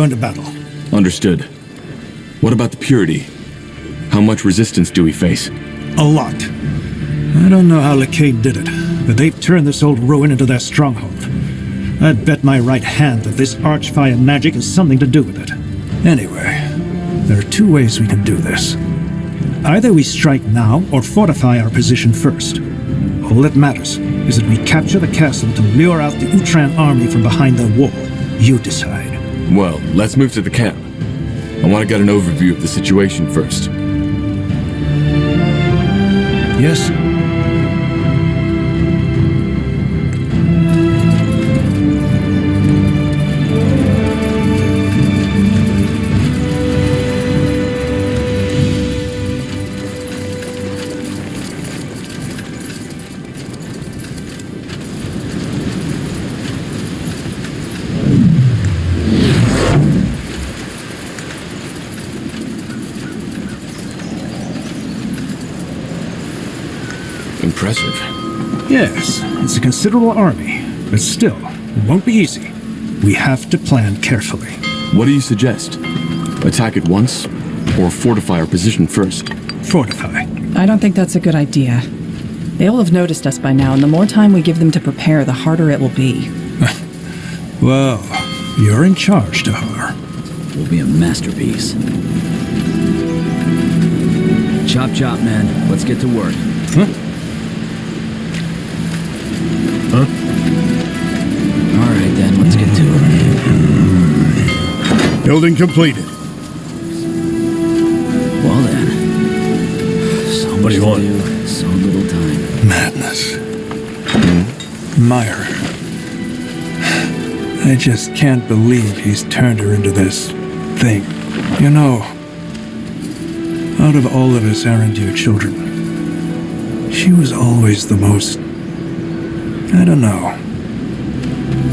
Going to battle. Understood. What about the purity? How much resistance do we face? A lot. I don't know how Lacade did it, but they've turned this old ruin into their stronghold. I'd bet my right hand that this archfire magic has something to do with it. Anyway, there are two ways we can do this. Either we strike now or fortify our position first. All that matters is that we capture the castle to lure out the Utran army from behind their wall. You decide. Well, let's move to the camp. I want to get an overview of the situation first. Yes? Impressive. Yes, it's a considerable army, but still, it won't be easy. We have to plan carefully. What do you suggest? Attack at once, or fortify our position first? Fortify. I don't think that's a good idea. They'll have noticed us by now, and the more time we give them to prepare, the harder it will be. Well, you're in charge, Tahar. Will be a masterpiece. Chop chop, man. Let's get to work. Huh? Alright then, let's get to it. Building completed. Well then. So much to do, so little time. Madness. Myrah. I just can't believe he's turned her into this thing. You know, out of all of us Arendir children, she was always the most, I don't know,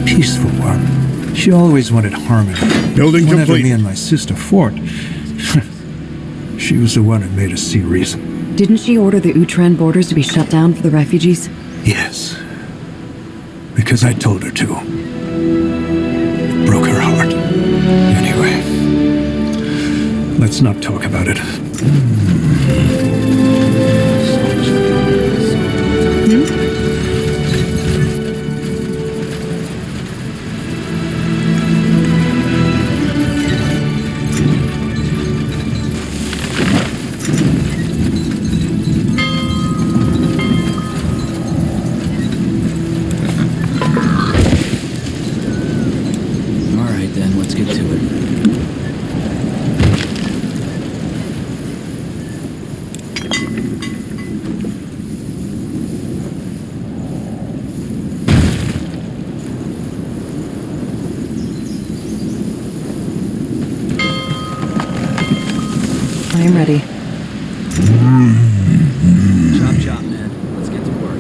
peaceful one. She always wanted harmony. Building Whenever complete. me and my sister fought, she was the one who made us see reason. Didn't she order the Utran borders to be shut down for the refugees? Yes. Because I told her to. It broke her heart. Anyway, let's not talk about it. I am ready. Chop chop, man. Let's get to work.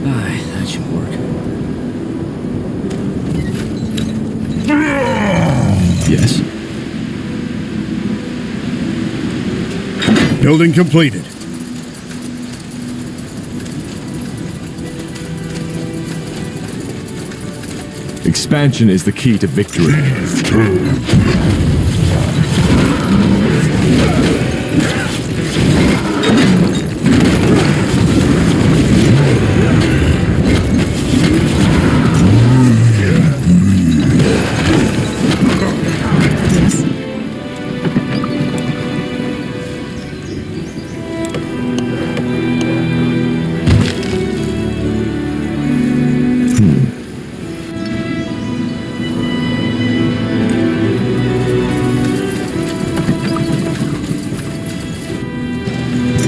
Aye, that should work. Yes. Building completed. Expansion is the key to victory.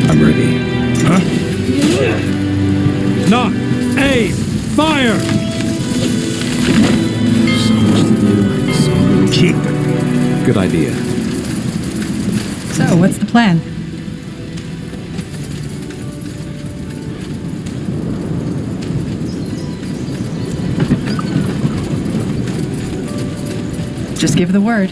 I'm ready. Huh? Knock! Aim! Fire! So much to do, so little. Keep. Good idea. So, what's the plan? Just give the word.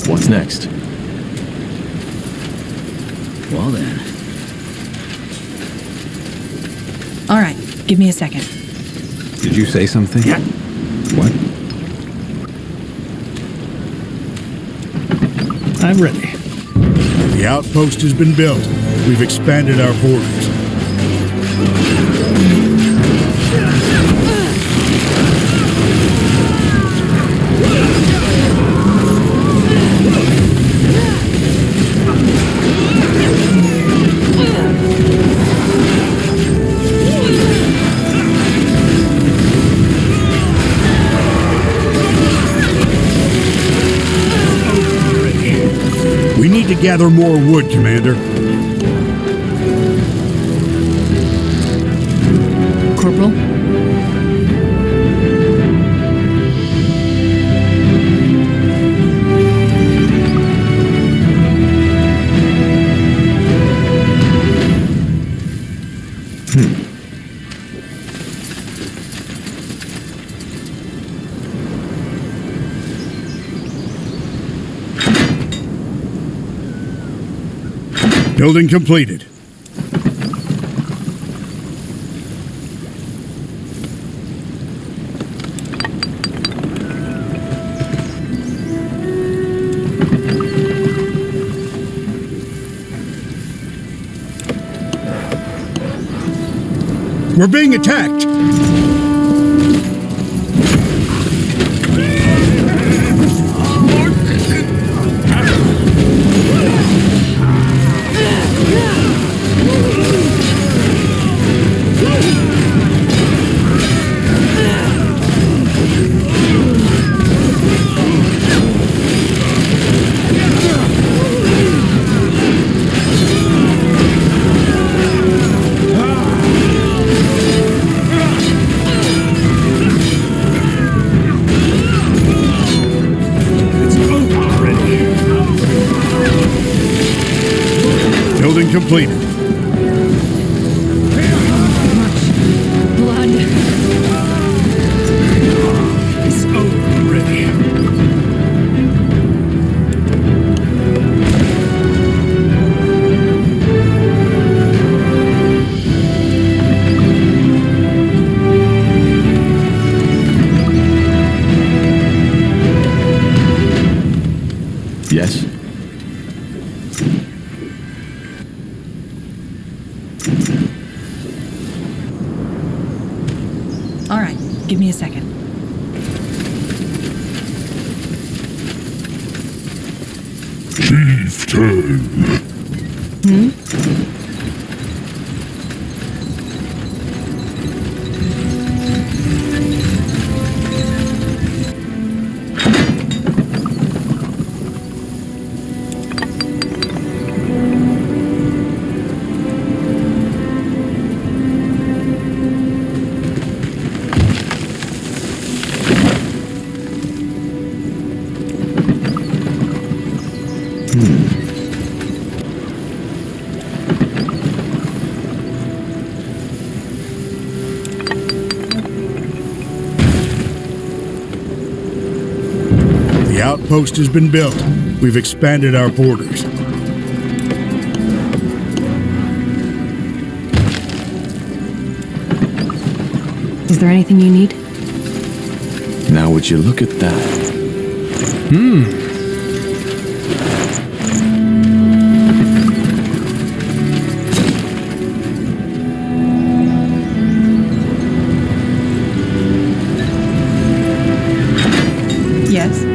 What's next? Well then. All right, give me a second. Did you say something? Yeah. What? I'm ready. The outpost has been built. We've expanded our borders. We need to gather more wood, Commander. Corporal? Building completed. We're being attacked! Building completed. Blood. It's over already. Yes? All right, give me a second. The outpost has been built. We've expanded our borders. Is there anything you need? Now would you look at that? Yes?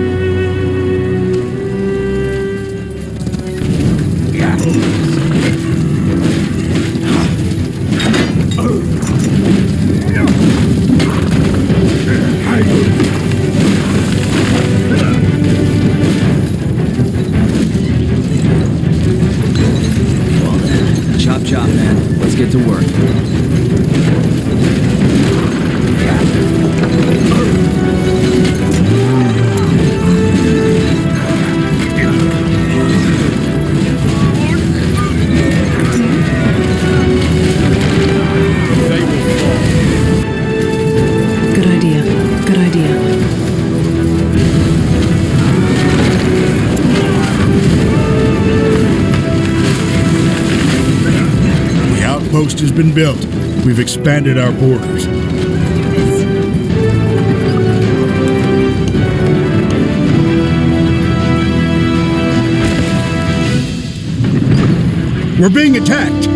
has been built. We've expanded our borders. We're being attacked!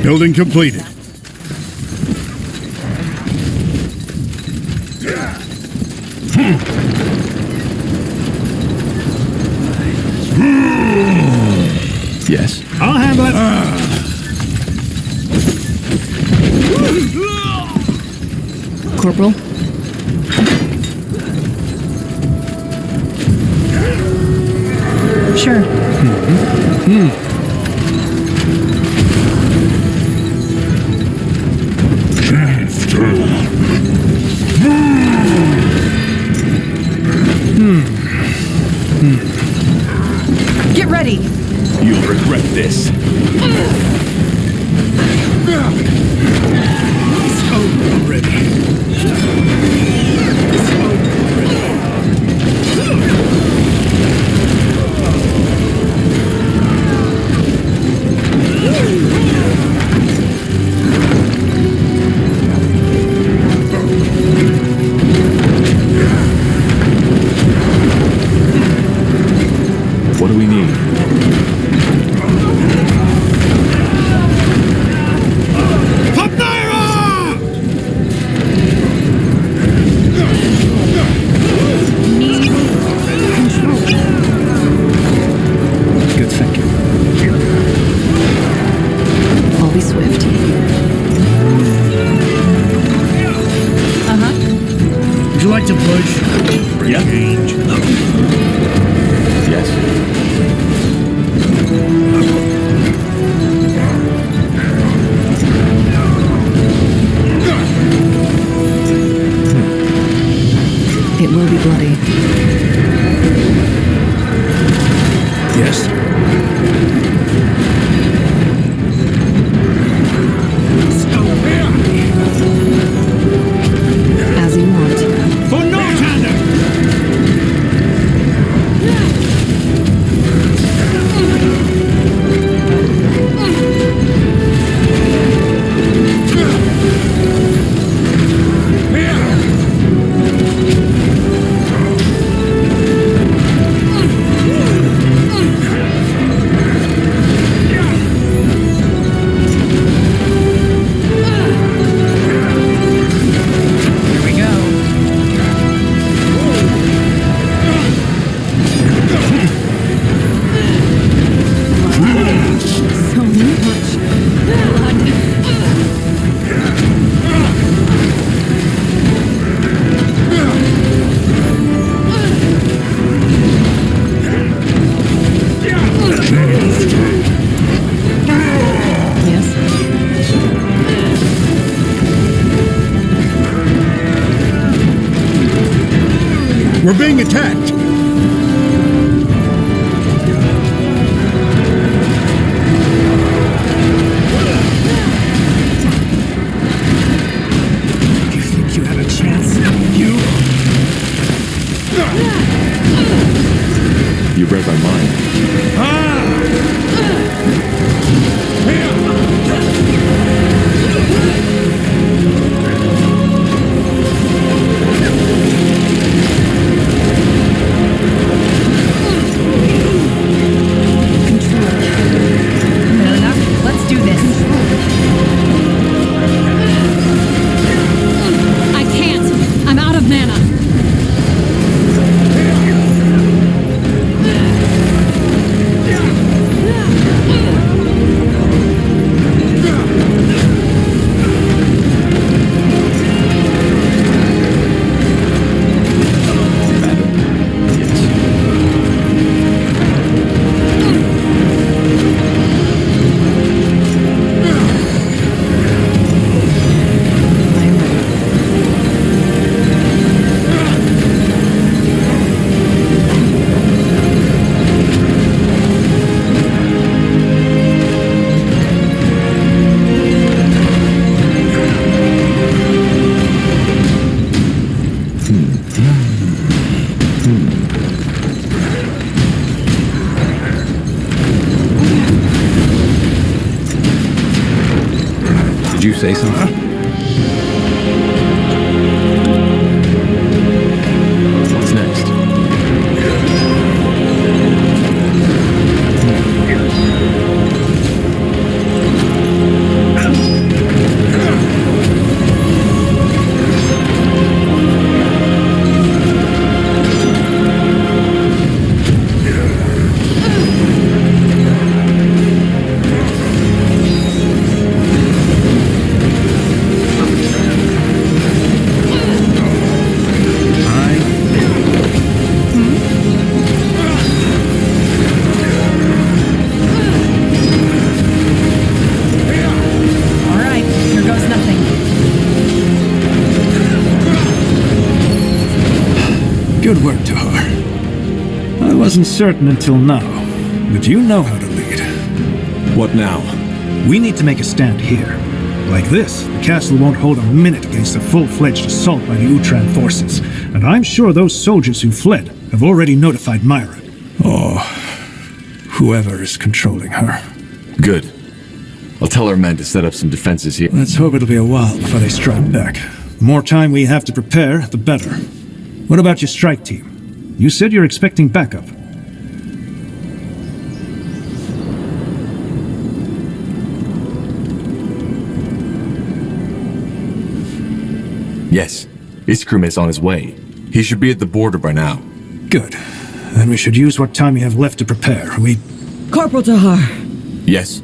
Building completed. Yes? I'll handle it. Corporal? Sure. Get ready! You'll regret this. What do we need? Good thinking. I'll be swift. Would you like to push? Yeah. Change. Yes. It will be bloody. Yes? As you want. For no-tander! We're being attacked! You think you have a chance? You read my mind. Fair enough. Let's do this. say something? What's next? All right, here goes nothing. Good work, Tahar. I wasn't certain until now, but you know how to lead. What now? We need to make a stand here. Like this, the castle won't hold a minute against a full-fledged assault by the Utran forces, and I'm sure those soldiers who fled have already notified Myrah. Or whoever is controlling her. Good. I'll tell our men to set up some defenses here. Let's hope it'll be a while before they strike back. The more time we have to prepare, the better. What about your strike team? You said you're expecting backup. Yes, Iskander is on his way. He should be at the border by now. Good. Then we should use what time we have left to prepare. Corporal Tahar, Yes?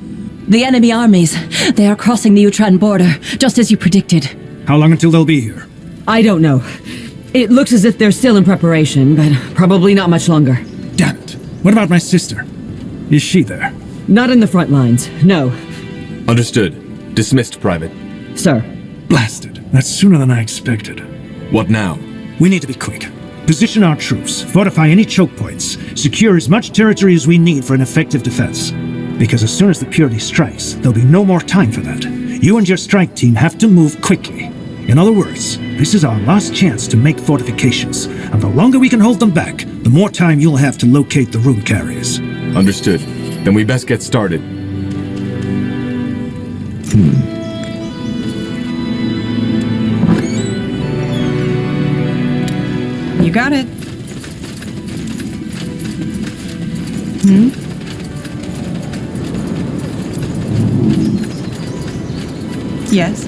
the enemy armies. They are crossing the Utran border, just as you predicted. How long until they'll be here? I don't know. It looks as if they're still in preparation, but probably not much longer. Damn it. What about my sister? Is she there? Not in the front lines, no. Understood. Dismissed, Private. Sir. Blasted. That's sooner than I expected. What now? We need to be quick. Position our troops, fortify any choke points, secure as much territory as we need for an effective defense. Because as soon as the Purity strikes, there'll be no more time for that. You and your strike team have to move quickly. In other words, this is our last chance to make fortifications, and the longer we can hold them back, the more time you'll have to locate the Rune carriers. Understood. Then we best get started. You got it. Yes.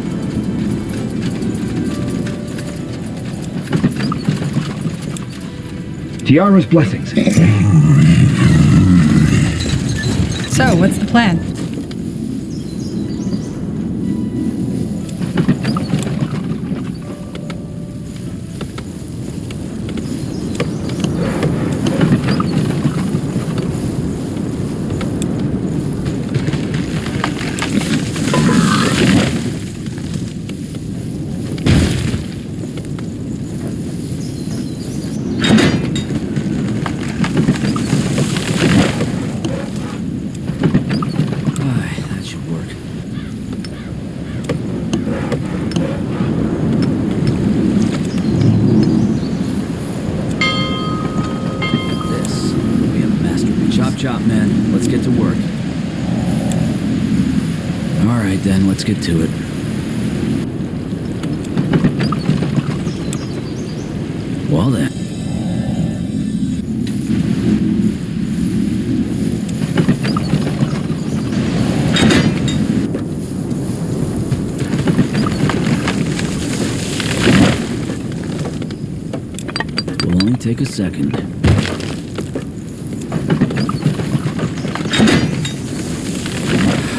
Tiara's blessings. So, what's the plan? That should work. This will be a masterpiece. Chop chop, man. Let's get to work. Alright then, let's get to it. Well then. Will only take a second.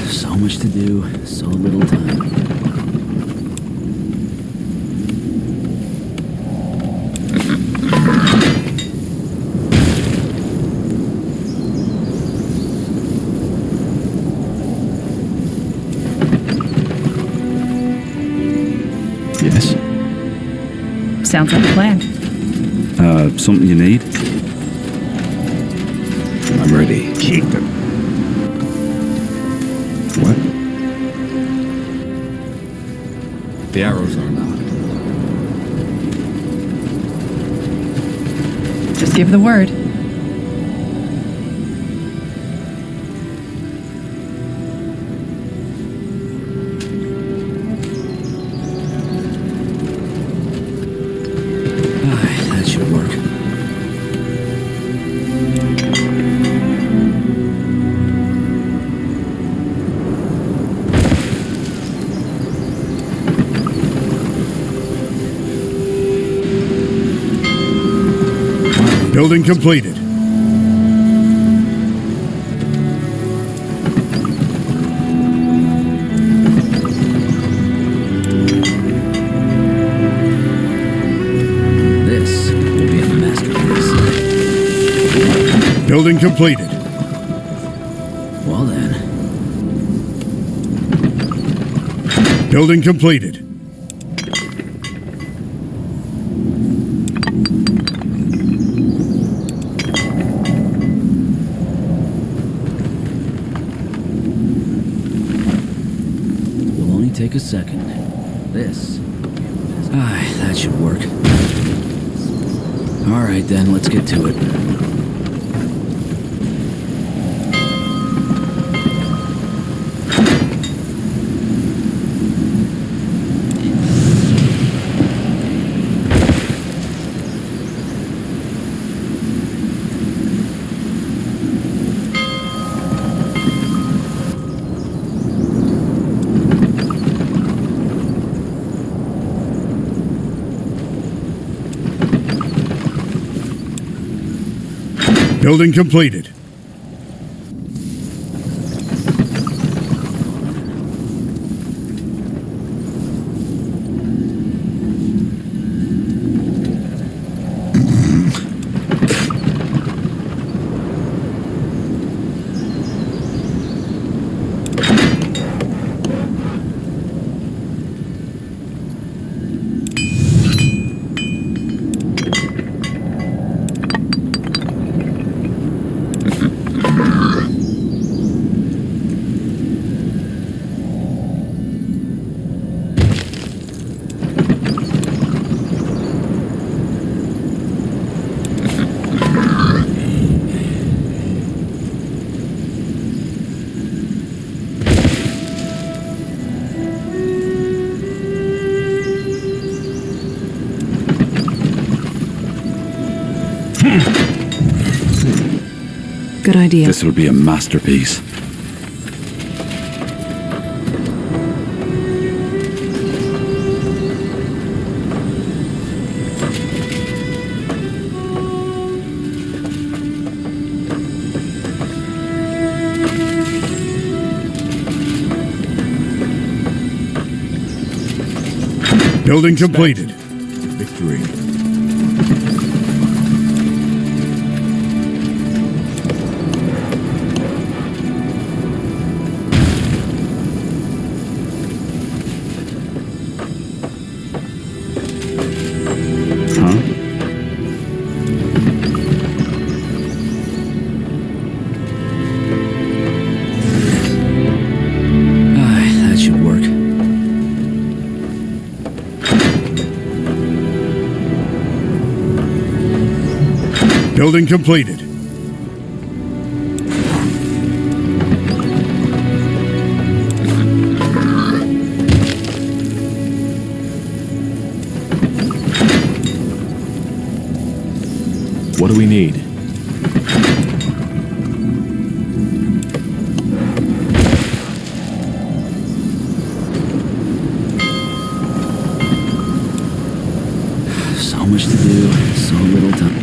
So much to do, so little time. Yes? Sounds like a plan. Something you need? I'm ready. Keep them. What? The arrows are not. Just give the word. Building completed. This will be a masterpiece. Building completed. Well then. Building completed. Will only take a second. This. That should work. Alright then, let's get to it. Building completed. Good idea. This will be a masterpiece. Building completed. Victory. That should work. Building completed. What do we need? So much to do, so little time.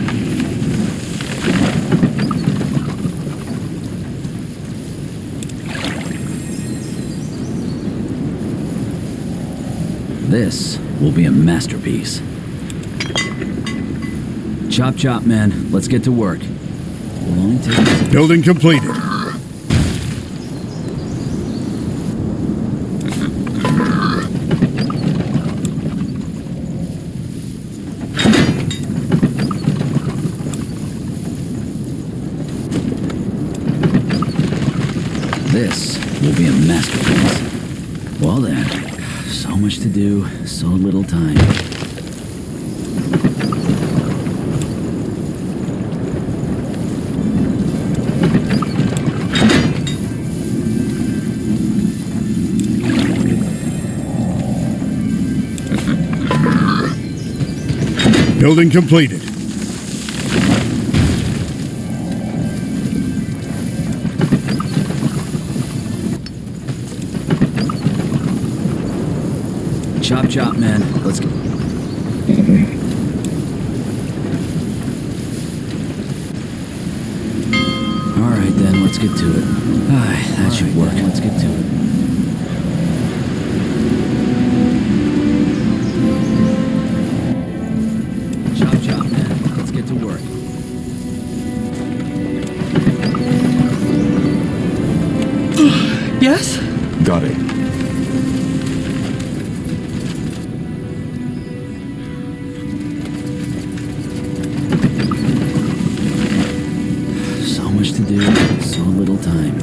This will be a masterpiece. Chop chop, men. Let's get to work. We'll only take a second. Building completed. This will be a masterpiece. Well then, so much to do, so little time. Building completed. Chop chop, man. Let's go. get to it. Alright, that should work. Let's get to it. Chop chop, man. Let's get to work. Yes? Got it. So much to do, so little time.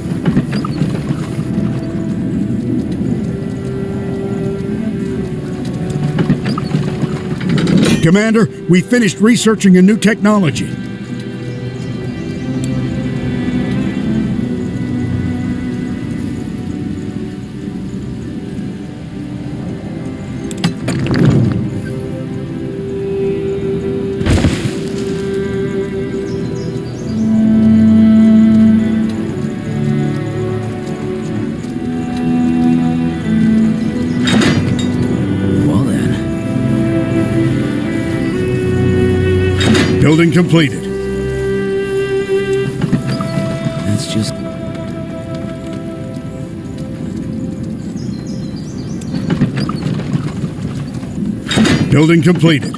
Commander, we finished researching a new technology. Well then, Building completed. that's just... Building completed.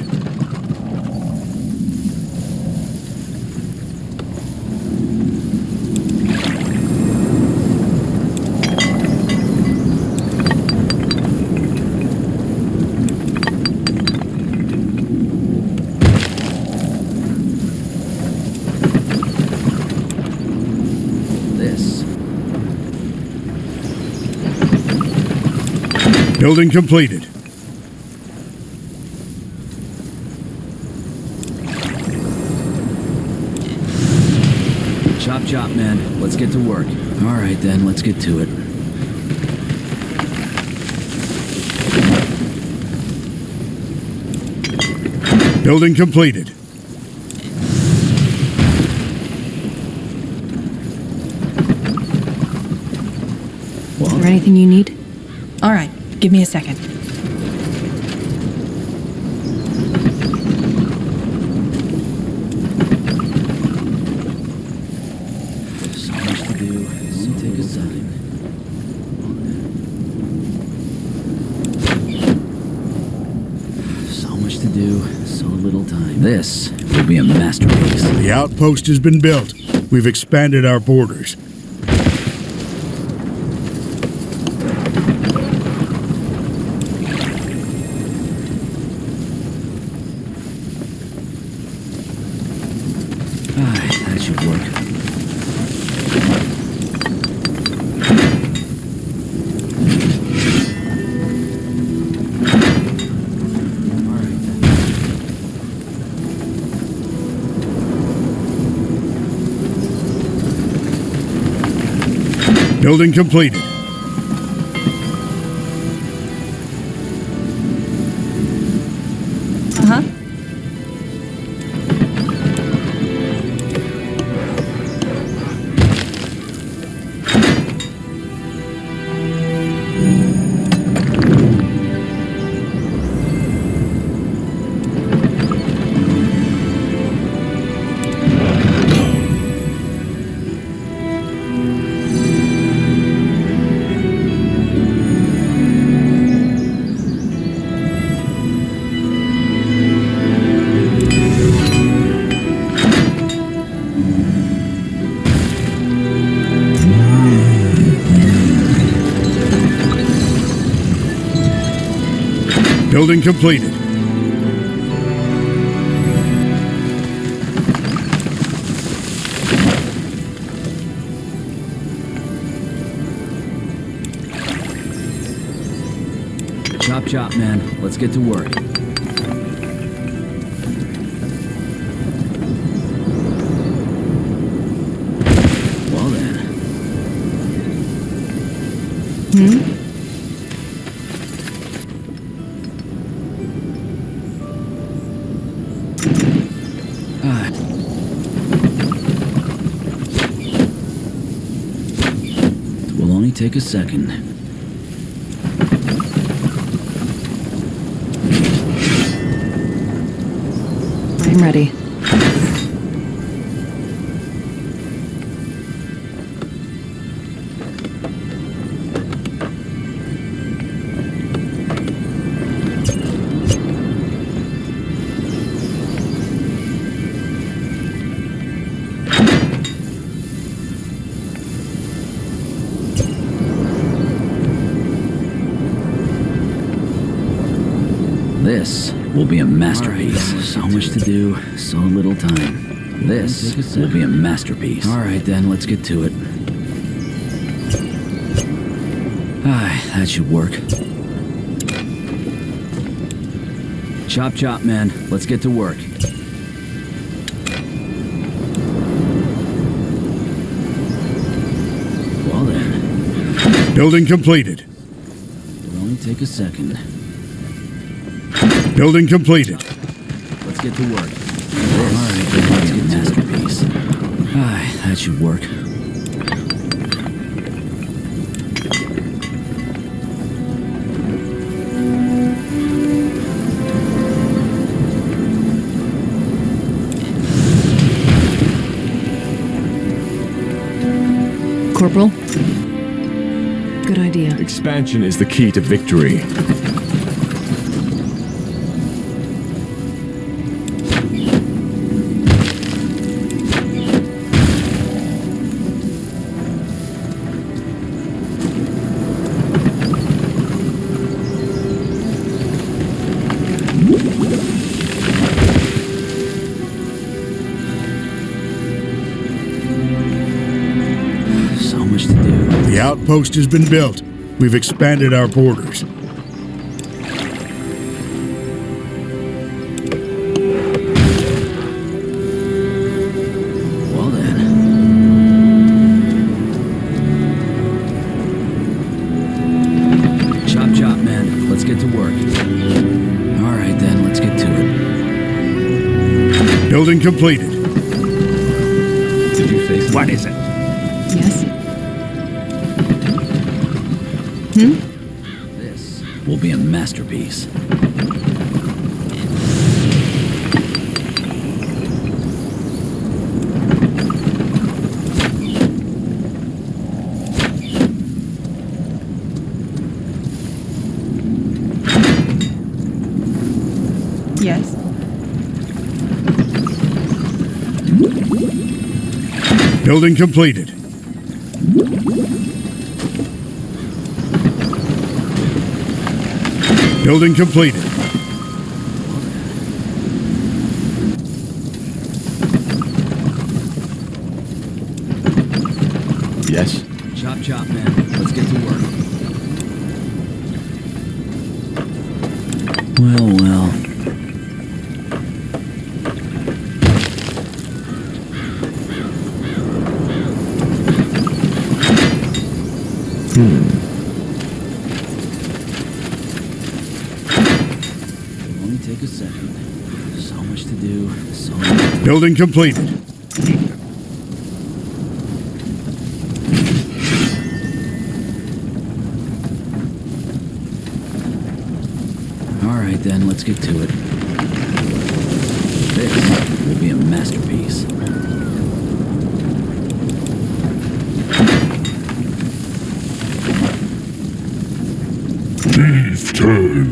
this. Building completed. Chop chop, man. Let's get to work. Alright then, let's get to it. Building completed. Is there anything you need? All right, give me a second. So much to do. So take a second. So much to do, so little time. This will be a masterpiece. The outpost has been built. We've expanded our borders. Alright, that should work. Building completed. Uh-huh. Building completed. Chop chop, man. Let's get to work. Well then. It will only take a second. I'm ready. This will be a masterpiece. So much to do, so little time. This will be a masterpiece. All right, then, let's get to it. That should work. Chop chop, man. Let's get to work. Well then. Building completed. It'll only take a second. Building completed. Let's get to work. All right, let's get masterpiece. That should work. Corporal? Good idea. Expansion is the key to victory. The outpost has been built. We've expanded our borders. Well then. Chop chop, man. Let's get to work. All right then, let's get to it. Building completed. Did you say something? What is it? Yes? This will be a masterpiece. Yes? Building completed. Building completed. Yes? Chop chop, man. Let's get to work. Well. It'll only take a second. So much to do, so much. Building completed. All right, then, let's get to it. This will be a masterpiece. Thief turn.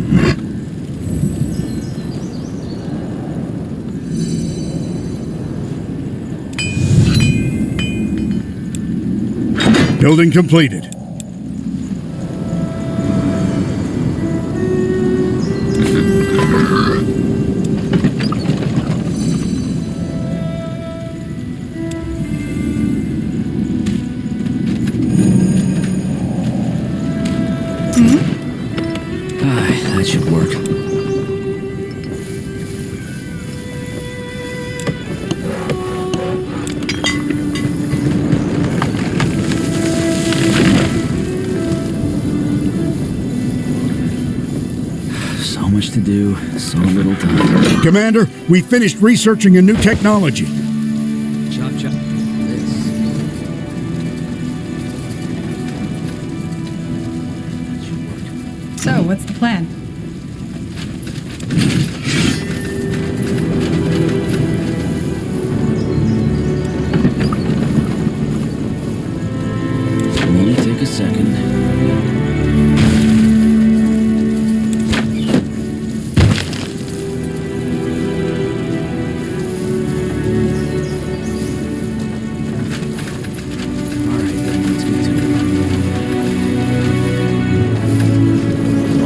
Building completed. That should work. So much to do, so little time. Commander, we finished researching a new technology. Chop chop. This. That should work. So, what's the plan? It'll only take a second. All right, then let's get to it.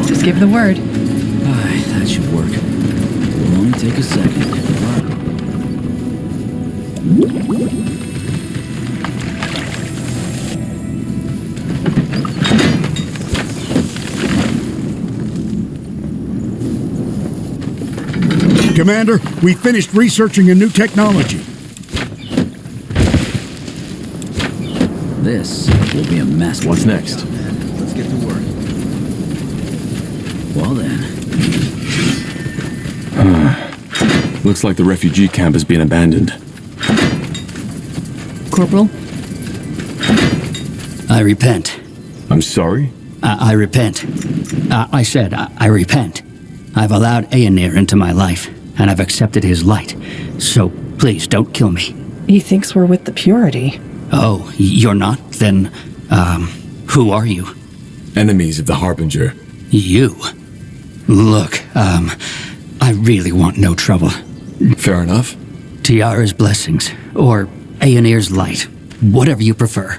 Just give the word. That should work. take a second. Commander, we finished researching a new technology. This will be a masterpiece. What's next? Let's get to work. Well then. Looks like the refugee camp has been abandoned. Corporal? I repent. I'm sorry? I repent. I said, I repent. I've allowed Aenir into my life, and I've accepted his light. So please don't kill me. He thinks we're with the Purity. Oh, you're not? Then, who are you? Enemies of the Harbinger. You? Look, I really want no trouble. Fair enough. Tiara's blessings, or Aenir's light. Whatever you prefer.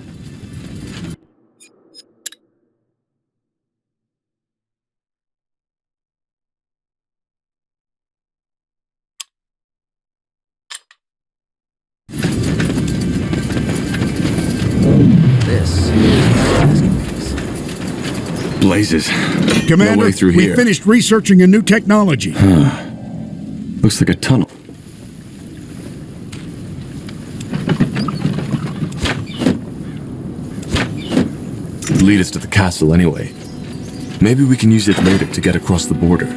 Blazes. Commander, No way through we here. finished researching a new technology. Looks like a tunnel. Lead us to the castle anyway. Maybe we can use it later to get across the border.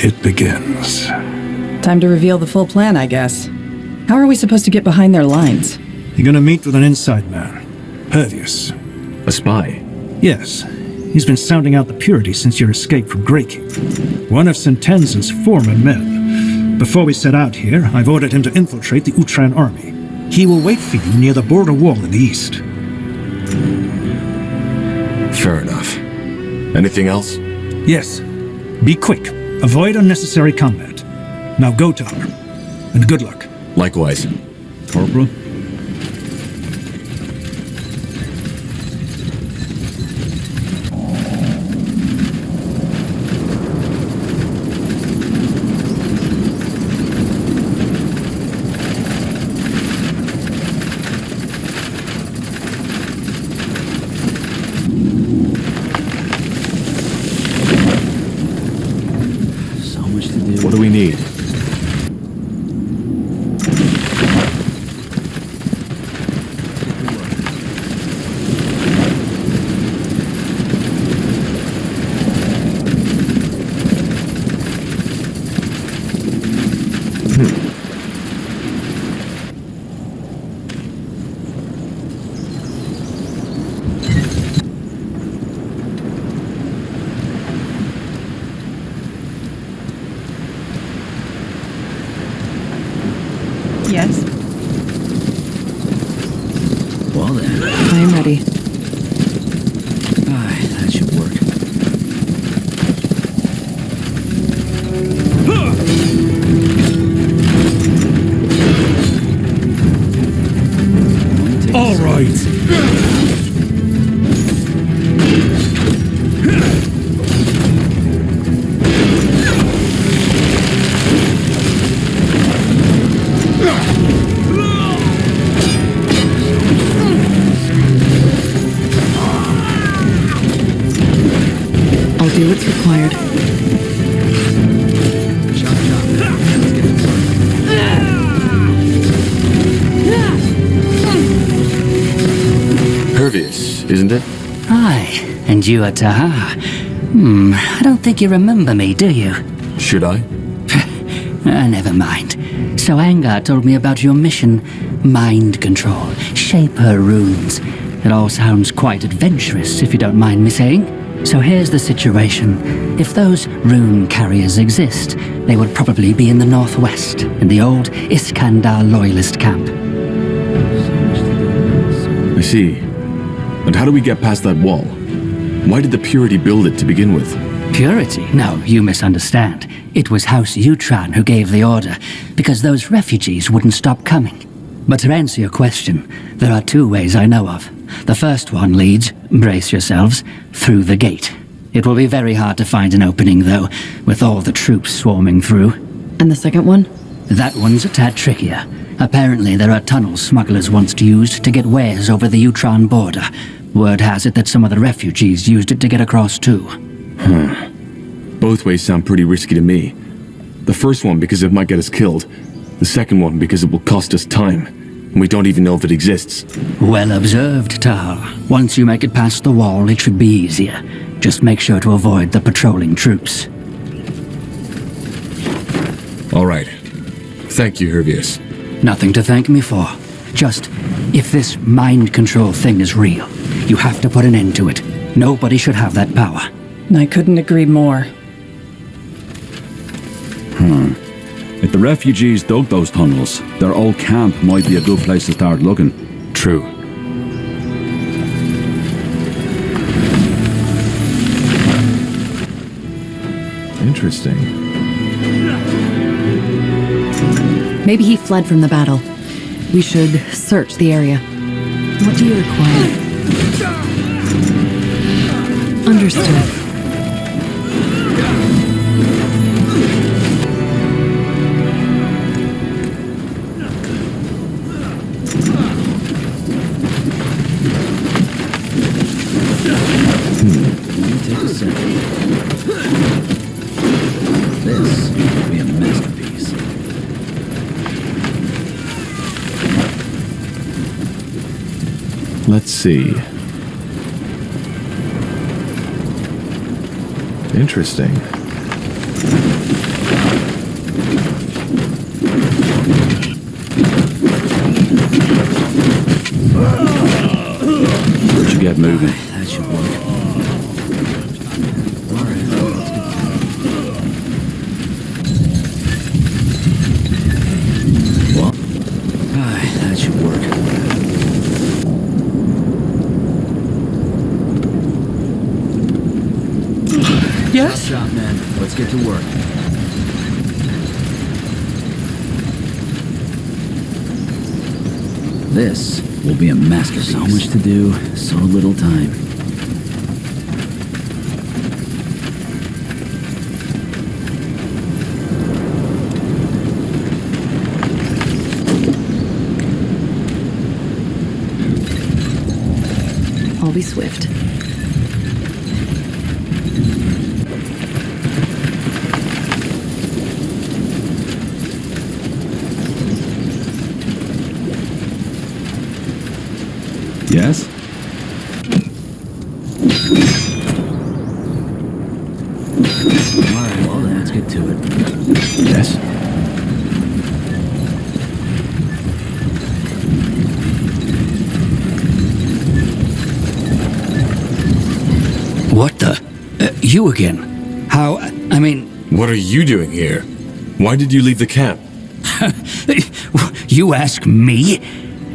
It begins. Time to reveal the full plan, I guess. How are we supposed to get behind their lines? You're gonna meet with an inside man. Pervious. A spy? Yes. He's been sounding out the Purity since your escape from Greykeep. One of Sentenza's former men. Before we set out here, I've ordered him to infiltrate the Utran army. He will wait for you near the border wall in the east. Fair enough. Anything else? Yes. Be quick. Avoid unnecessary combat. Now go to her. And good luck. Likewise. Corporal? What do we need? Yes? Well then. I am ready. Aye, that should work. All right. I'll do what's required. Pervious, isn't it? Hi, and you are Taha. I don't think you remember me, do you? Should I? Never mind. So Angar told me about your mission. Mind control. Shape her runes. It all sounds quite adventurous, if you don't mind me saying. So here's the situation. If those rune carriers exist, they would probably be in the northwest, in the old Iskander loyalist camp. I see. But how do we get past that wall? Why did the Purity build it to begin with? Purity? No, you misunderstand. It was House Utran who gave the order, because those refugees wouldn't stop coming. But to answer your question, there are two ways I know of. The first one leads, brace yourselves, through the gate. It will be very hard to find an opening, though, with all the troops swarming through. And the second one? That one's a tad trickier. Apparently there are tunnels smugglers once used to get wares over the Utran border. Word has it that some of the refugees used it to get across too. Both ways sound pretty risky to me. The first one because it might get us killed. The second one because it will cost us time. And we don't even know if it exists. Well observed, Tahal. Once you make it past the wall, it should be easier. Just make sure to avoid the patrolling troops. All right. Thank you, Hervius. Nothing to thank me for. Just, if this mind control thing is real, you have to put an end to it. Nobody should have that power. I couldn't agree more. If the refugees dug those tunnels, their old camp might be a good place to start looking. True. Interesting. Maybe he fled from the battle. We should search the area. What do you require? Understood. Take a second. This will be a masterpiece. Let's see. Interesting. We should get moving. That should work. All right, let's get well, that should work. Yes? Good job, man. Let's get to work. This will be a masterpiece. So much to do, so little time. I'll be swift. Yes? All right, well then, let's get to it. Yes? What the? You again? How? I mean... What are you doing here? Why did you leave the camp? You ask me?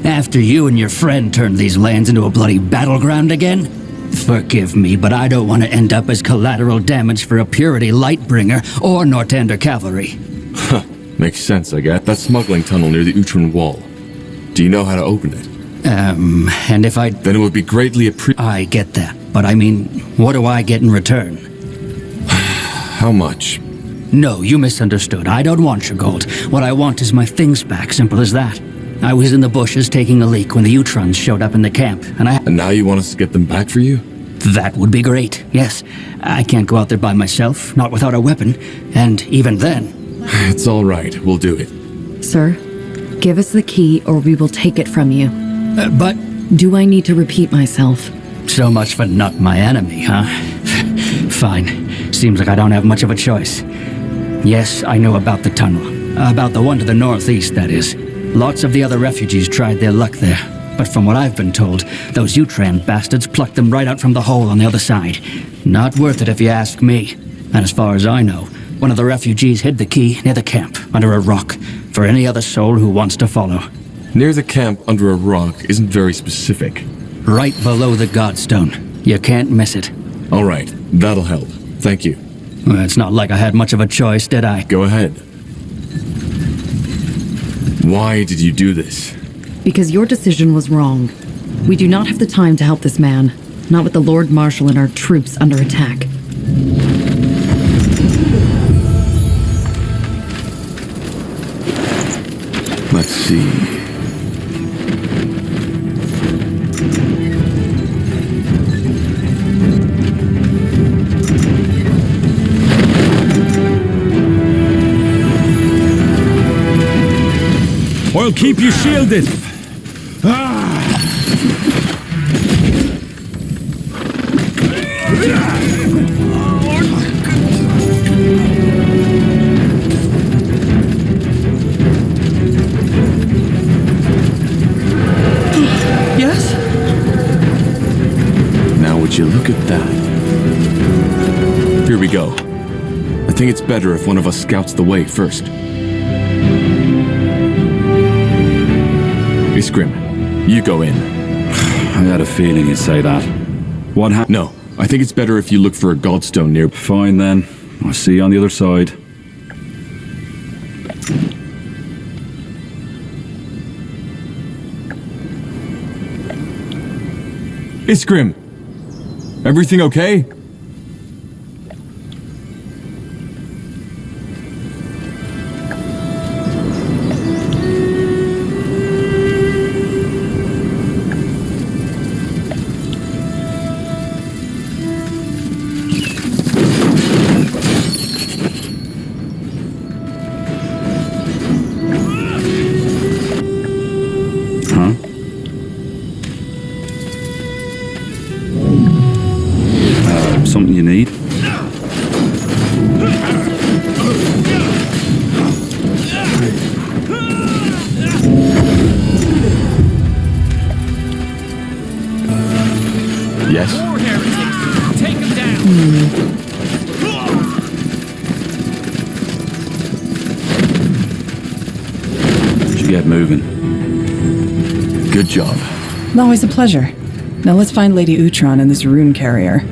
After you and your friend turned these lands into a bloody battleground again? Forgive me, but I don't want to end up as collateral damage for a Purity Lightbringer or Nortander Cavalry. Huh. Makes sense, I guess. That smuggling tunnel near the Utran wall. Do you know how to open it? And if I... Then it would be greatly appreciated. I get that, but I mean, what do I get in return? How much? No, you misunderstood. I don't want your gold. What I want is my things back, simple as that. I was in the bushes taking a leak when the Utrans showed up in the camp, and And now you want us to get them back for you? That would be great, yes. I can't go out there by myself, not without a weapon, and even then... It's all right, we'll do it. Sir, give us the key or we will take it from you. But... Do I need to repeat myself? So much for not my enemy, huh? Fine. Seems like I don't have much of a choice. Yes, I know about the tunnel. About the one to the northeast, that is. Lots of the other refugees tried their luck there. but from what I've been told, those Utran bastards plucked them right out from the hole on the other side. Not worth it if you ask me. And as far as I know, one of the refugees hid the key near the camp, under a rock, for any other soul who wants to follow. Near the camp under a rock isn't very specific. Right below the Godstone. You can't miss it. All right, that'll help. Thank you. Well, it's not like I had much of a choice, did I? Go ahead. Why did you do this? Because your decision was wrong. We do not have the time to help this man. Not with the Lord Marshal and our troops under attack. Let's see. I'll keep you shielded. Yes? Now would you look at that? Here we go. I think it's better if one of us scouts the way first. Iskrim, you go in. I had a feeling you'd say that. What happened? No, I think it's better if you look for a godstone near... Fine then. I'll see you on the other side. Iskrim! Everything okay? Something you need? Yes? Take him down. Should get moving. Good job. Always a pleasure. Now let's find Lady Utran and this rune carrier.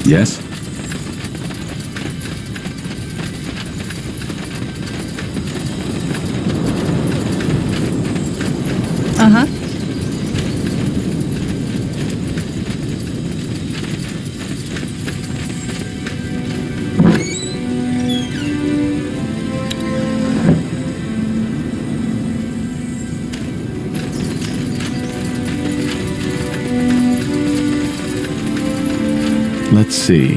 Yes? Uh-huh. Let's see.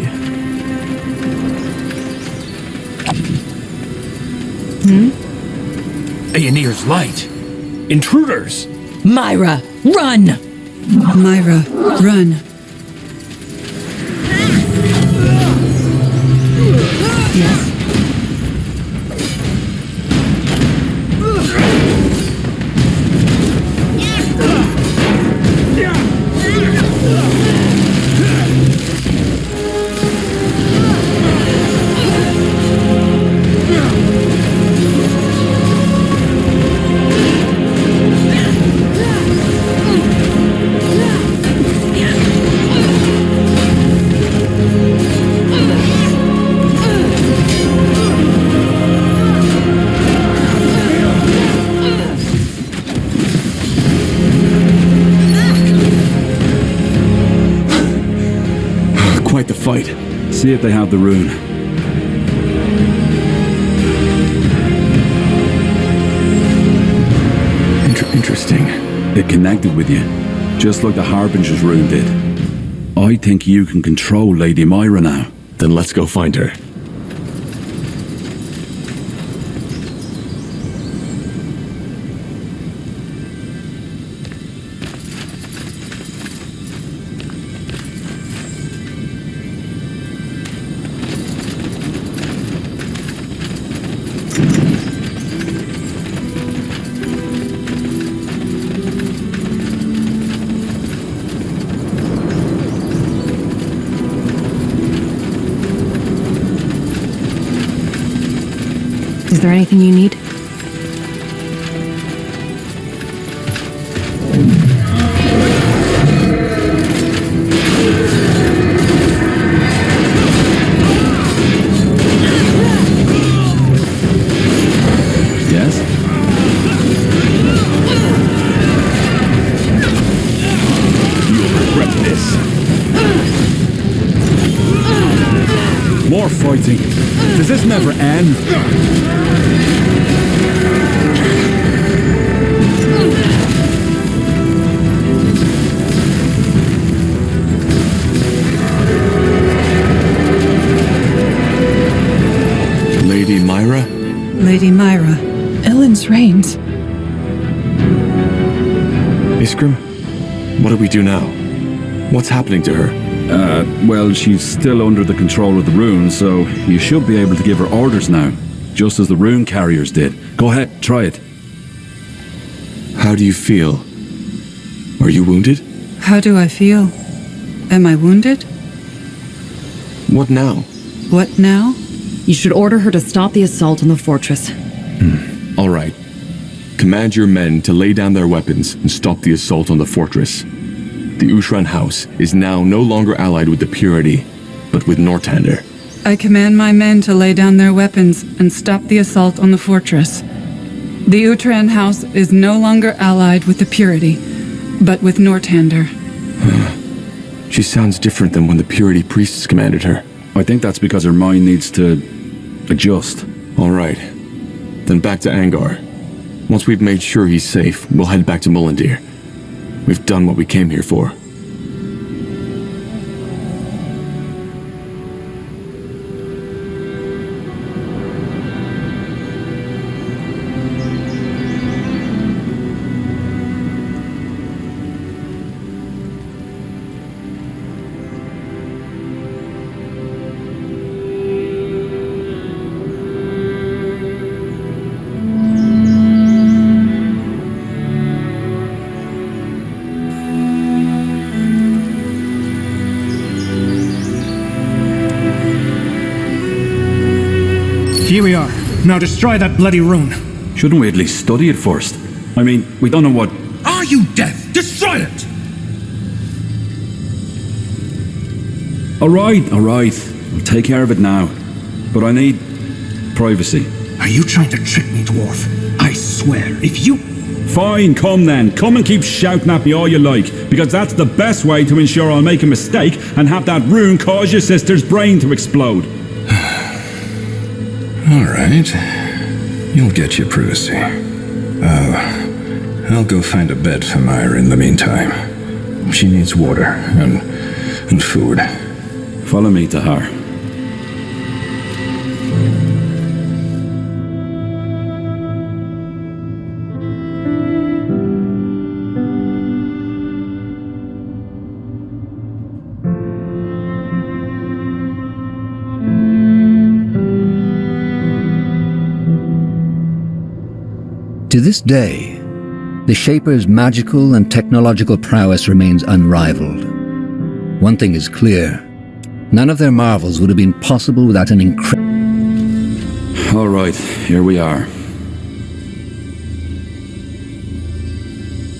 Aeonir's light. Intruders. Myrah, run! Myrah, run. Yes? Quite the fight. See if they have the rune. Interesting. It connected with you, just like the Harbinger's rune did. I think you can control Lady Myrah now. Then let's go find her. Is there anything you need? Yes? You'll regret this. More fighting. Does this never end? Lady Myrah? Lady Myrah. Ellen's reigns. Iskrim? What do we do now? What's happening to her? Well, she's still under the control of the rune, so you should be able to give her orders now, just as the rune carriers did. Go ahead, try it. How do you feel? Are you wounded? How do I feel? Am I wounded? What now? What now? You should order her to stop the assault on the fortress. All right. Command your men to lay down their weapons and stop the assault on the fortress. The Utran house is now no longer allied with the Purity, but with Northander. I command my men to lay down their weapons and stop the assault on the fortress. The Utran house is no longer allied with the Purity, but with Northander. She sounds different than when the Purity priests commanded her. I think that's because her mind needs to adjust. All right. Then back to Angar. Once we've made sure he's safe, we'll head back to Mullendir. We've done what we came here for. Here we are. Now destroy that bloody rune. Shouldn't we at least study it first? I mean, we don't know what... Are you deaf? Destroy it! All right. I'll take care of it now. But I need privacy. Are you trying to trick me, dwarf? I swear, if you... Fine, come then. Come and keep shouting at me all you like, because that's the best way to ensure I'll make a mistake and have that rune cause your sister's brain to explode. All right. You'll get your privacy. I'll go find a bed for Myrah in the meantime. She needs water and food. Follow me, Tahar. To this day, the Shaper's magical and technological prowess remains unrivaled. One thing is clear, none of their marvels would have been possible without an incredible... All right, here we are.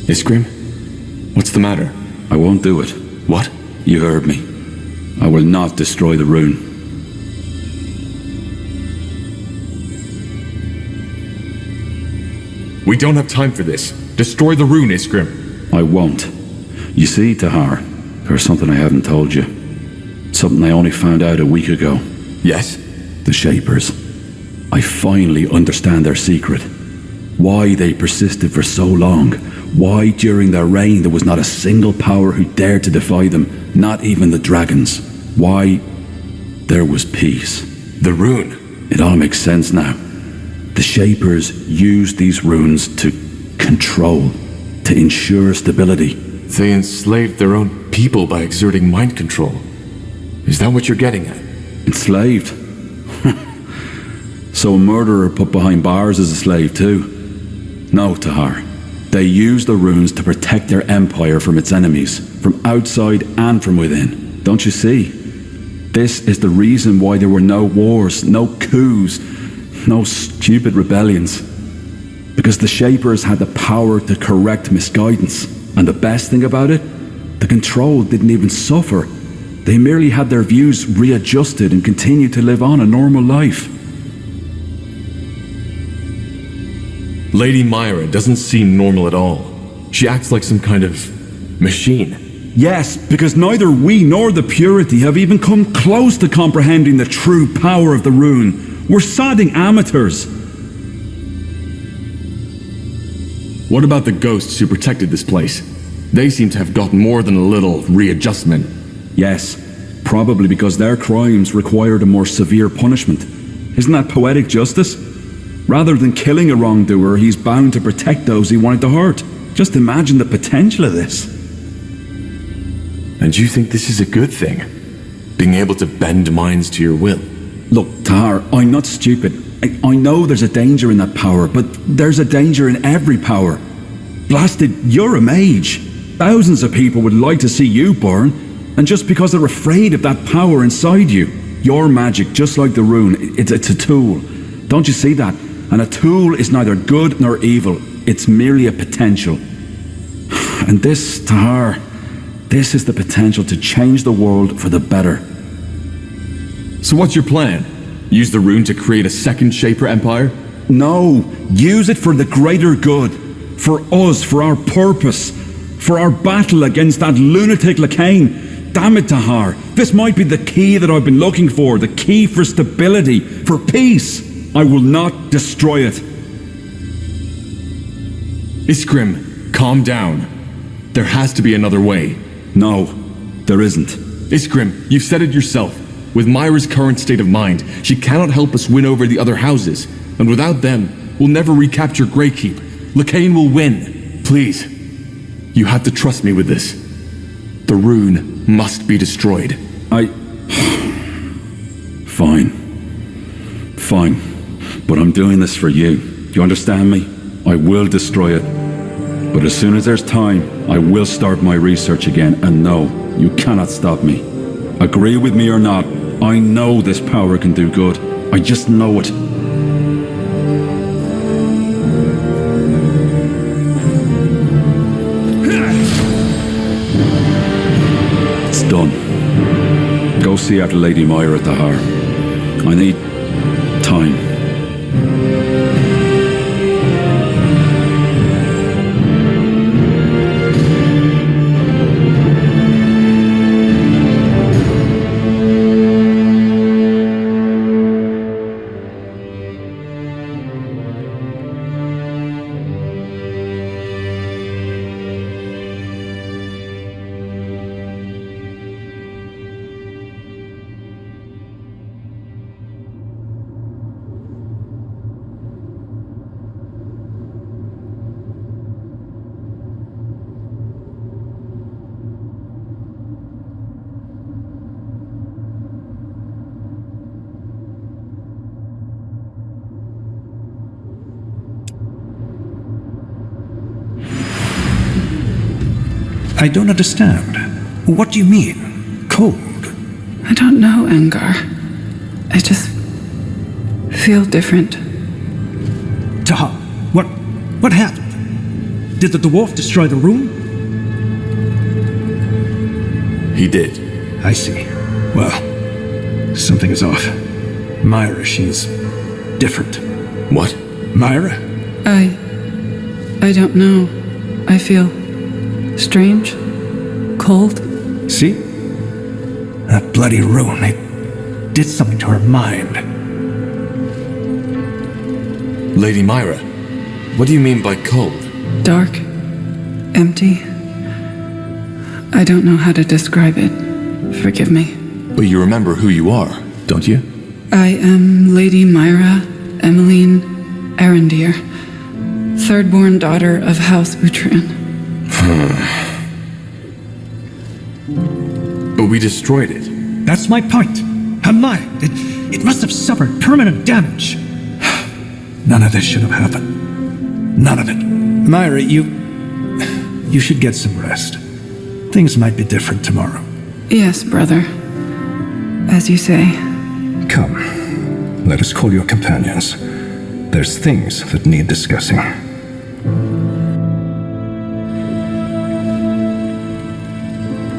Iskrim? What's the matter? I won't do it. What? You heard me. I will not destroy the rune. We don't have time for this. Destroy the rune, Iskrim. I won't. You see, Tahar, there's something I haven't told you. Something I only found out a week ago. Yes? The Shapers. I finally understand their secret. Why they persisted for so long. Why during their reign there was not a single power who dared to defy them, not even the dragons. Why there was peace. The rune. It all makes sense now. The Shapers used these runes to control, to ensure stability. They enslaved their own people by exerting mind control. Is that what you're getting at? Enslaved? So a murderer put behind bars is a slave too? No, Tahar. They used the runes to protect their empire from its enemies, from outside and from within. Don't you see? This is the reason why there were no wars, no coups, No stupid rebellions. Because the Shapers had the power to correct misguidance. And the best thing about it? The Control didn't even suffer. They merely had their views readjusted and continued to live on a normal life. Lady Myrah doesn't seem normal at all. She acts like some kind of machine. Yes, because neither we nor the Purity have even come close to comprehending the true power of the Rune. We're sodding amateurs. What about the ghosts who protected this place? They seem to have gotten more than a little readjustment. Yes, probably because their crimes required a more severe punishment. Isn't that poetic justice? Rather than killing a wrongdoer, he's bound to protect those he wanted to hurt. Just imagine the potential of this. And you think this is a good thing? Being able to bend minds to your will? Look, Tahar, I'm not stupid. I know there's a danger in that power, but there's a danger in every power. Blasted, you're a mage. Thousands of people would like to see you burn, and just because they're afraid of that power inside you, your magic, just like the Rune, it's a tool. Don't you see that? And a tool is neither good nor evil. It's merely a potential. And this, Tahar, this is the potential to change the world for the better. So what's your plan? Use the Rune to create a second Shaper Empire? No, use it for the greater good. For us, for our purpose. For our battle against that lunatic Lacane. Damn it, Tahar. This might be the key that I've been looking for. The key for stability, for peace. I will not destroy it. Iskrim, calm down. There has to be another way. No, there isn't. Iskrim, you've said it yourself. With Myrah's current state of mind, she cannot help us win over the other houses. And without them, we'll never recapture Greykeep. Lacane will win. Please, you have to trust me with this. The Rune must be destroyed. Fine. Fine. But I'm doing this for you. Do you understand me? I will destroy it. But as soon as there's time, I will start my research again. And no, you cannot stop me. Agree with me or not, I know this power can do good. I just know it. It's done. Go see after Lady Myrah, Tahar. I need time. I don't understand. What do you mean? Cold? I don't know, Angar. I just feel different. Tahar, what happened? Did the dwarf destroy the Rune? He did. I see. Well, something is off. Myrah, she's different. What? Myrah? I don't know. I feel strange, cold. See? That bloody Rune, it did something to her mind. Lady Myrah, what do you mean by cold? Dark, empty. I don't know how to describe it. Forgive me. But you remember who you are, don't you? I am Lady Myrah Emmeline Arendir, third-born daughter of House Utran. But we destroyed it. That's my point. Her mind, it must have suffered permanent damage. None of this should have happened. None of it. Myrah, you should get some rest. Things might be different tomorrow. Yes, brother. As you say. Come. let us call your companions. There's things that need discussing.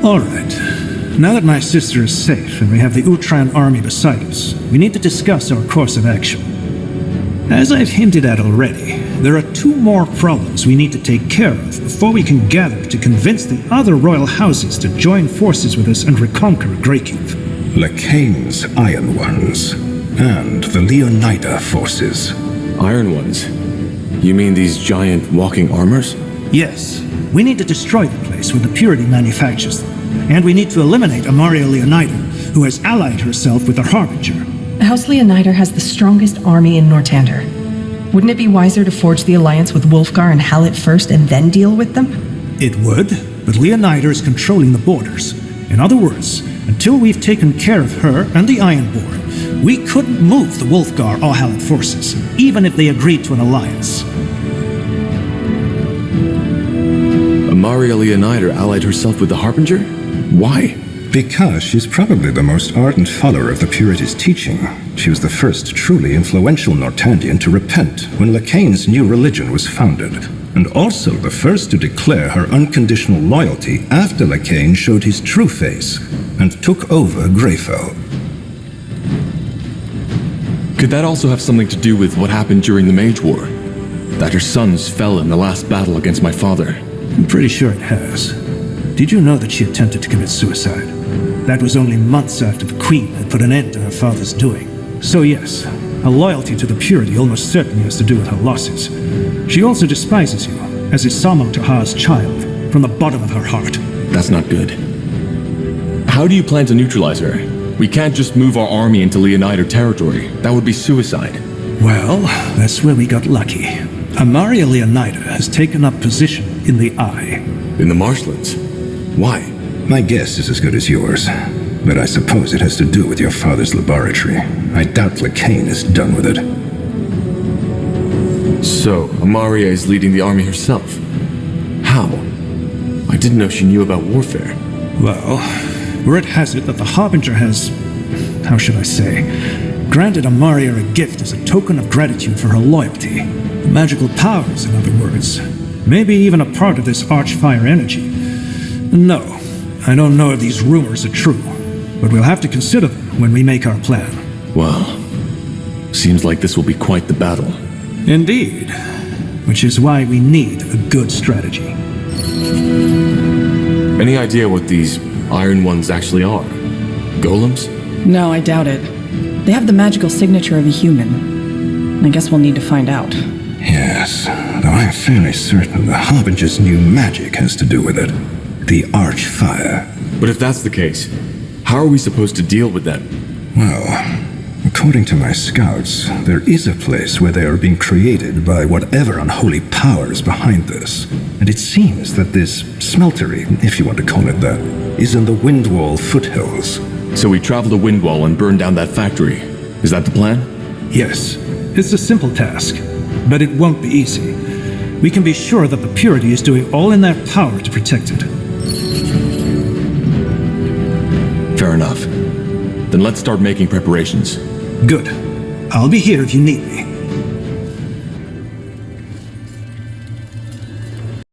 All right. Now that my sister is safe and we have the Utran army beside us, we need to discuss our course of action. As I've hinted at already, there are 2 more problems we need to take care of before we can gather to convince the other royal houses to join forces with us and reconquer Greykeep. Lekain's Iron Ones, and the Leonida forces. Iron Ones? You mean these giant walking armors? Yes. We need to destroy the place where the Purity manufactures them. And we need to eliminate Amaria Leonida, who has allied herself with the Harbinger. House Leonida has the strongest army in Nortander. Wouldn't it be wiser to forge the alliance with Wulfgar and Hallett first and then deal with them? It would, but Leonida is controlling the borders. In other words, until we've taken care of her and the Ironborn, we couldn't move the Wulfgar or Hallett forces, even if they agreed to an alliance. Amaria Leonida allied herself with the Harbinger? Why? Because she's probably the most ardent follower of the Purity's teaching. She was the first truly influential Nortandian to repent when Lekain's new religion was founded, and also the first to declare her unconditional loyalty after Lekain showed his true face and took over Greyfell. Could that also have something to do with what happened during the Mage War? That her sons fell in the last battle against my father? I'm pretty sure it has. Did you know that she attempted to commit suicide? That was only months after the Queen had put an end to her father's doing. So yes, her loyalty to the Purity almost certainly has to do with her losses. She also despises you, as is Samon Tahar's child, from the bottom of her heart. That's not good. How do you plan to neutralize her? We can't just move our army into Leonida territory. That would be suicide. Well, that's where we got lucky. Amaria Leonida has taken up position in the Eye. In the marshlands? Why? My guess is as good as yours, but I suppose it has to do with your father's laboratory. I doubt Lekain is done with it. So, Amaria is leading the army herself? How? I didn't know she knew about warfare. Well, word has it that the Harbinger has, how should I say, granted Amaria a gift as a token of gratitude for her loyalty. Magical powers, in other words. Maybe even a part of this Archfire energy. No, I don't know if these rumors are true, but we'll have to consider them when we make our plan. Well, seems like this will be quite the battle. Indeed, which is why we need a good strategy. Any idea what these Iron Ones actually are? Golems? No, I doubt it. They have the magical signature of a human. I guess we'll need to find out. Yes, though I'm fairly certain the Harbinger's new magic has to do with it. The Archfire. But if that's the case, how are we supposed to deal with them? Well, according to my scouts, there is a place where they are being created by whatever unholy power is behind this. And it seems that this smeltery, if you want to call it that, is in the Windwall foothills. So we travel to Windwall and burn down that factory. Is that the plan? Yes, it's a simple task, but it won't be easy. We can be sure that the Purity is doing all in their power to protect it. Fair enough. Then let's start making preparations. Good. I'll be here if you need me.